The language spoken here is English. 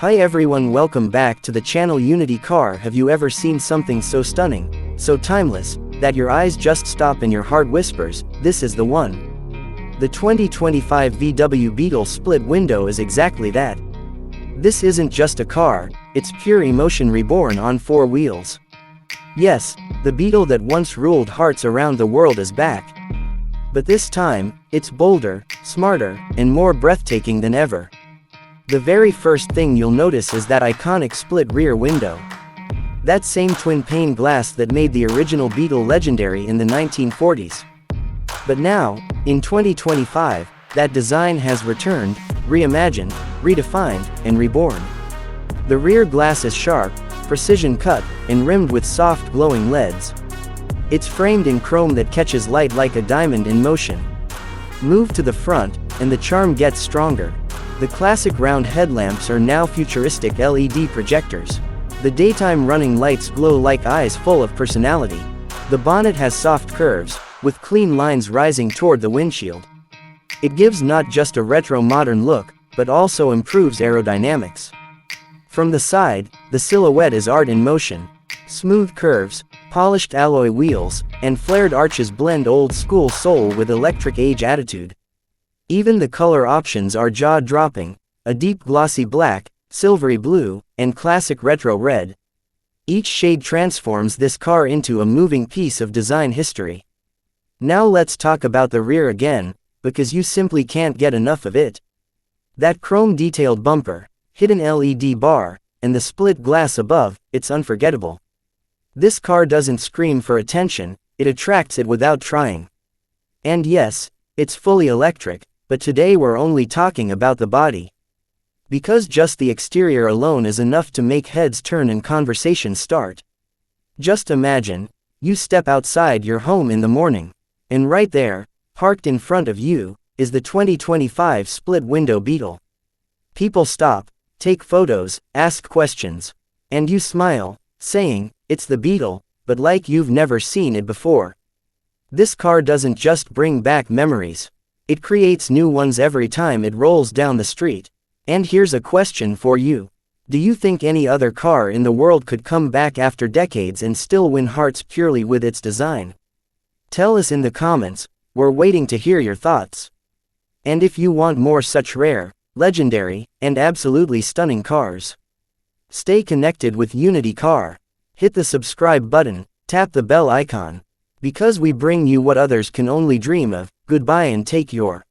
Hi everyone, welcome back to the channel Unity Car. Have you ever seen something so stunning, so timeless, that your eyes just stop and your heart whispers, this is the one? The 2025 VW Beetle Split Window is exactly that. This isn't just a car, it's pure emotion reborn on four wheels. Yes, the Beetle that once ruled hearts around the world is back. But this time, it's bolder, smarter, and more breathtaking than ever. The very first thing you'll notice is that iconic split rear window. That same twin-pane glass that made the original Beetle legendary in the 1940s. But now, in 2025, that design has returned, reimagined, redefined, and reborn. The rear glass is sharp, precision cut, and rimmed with soft glowing LEDs. It's framed in chrome that catches light like a diamond in motion. Move to the front, and the charm gets stronger. The classic round headlamps are now futuristic LED projectors. The daytime running lights glow like eyes full of personality. The bonnet has soft curves, with clean lines rising toward the windshield. It gives not just a retro modern look, but also improves aerodynamics. From the side, the silhouette is art in motion. Smooth curves, polished alloy wheels, and flared arches blend old school soul with electric age attitude. Even the color options are jaw-dropping, a deep glossy black, silvery blue, and classic retro red. Each shade transforms this car into a moving piece of design history. Now let's talk about the rear again, because you simply can't get enough of it. That chrome-detailed bumper, hidden LED bar, and the split glass above, it's unforgettable. This car doesn't scream for attention, it attracts it without trying. And yes, it's fully electric. But today we're only talking about the body. Because just the exterior alone is enough to make heads turn and conversations start. Just imagine, you step outside your home in the morning, and right there, parked in front of you, is the 2025 Split Window Beetle. People stop, take photos, ask questions, and you smile, saying, it's the Beetle, but like you've never seen it before. This car doesn't just bring back memories. It creates new ones every time it rolls down the street. And here's a question for you. Do you think any other car in the world could come back after decades and still win hearts purely with its design? Tell us in the comments, we're waiting to hear your thoughts. And if you want more such rare, legendary, and absolutely stunning cars, stay connected with Unity Car. Hit the subscribe button, tap the bell icon. Because we bring you what others can only dream of. Goodbye and take your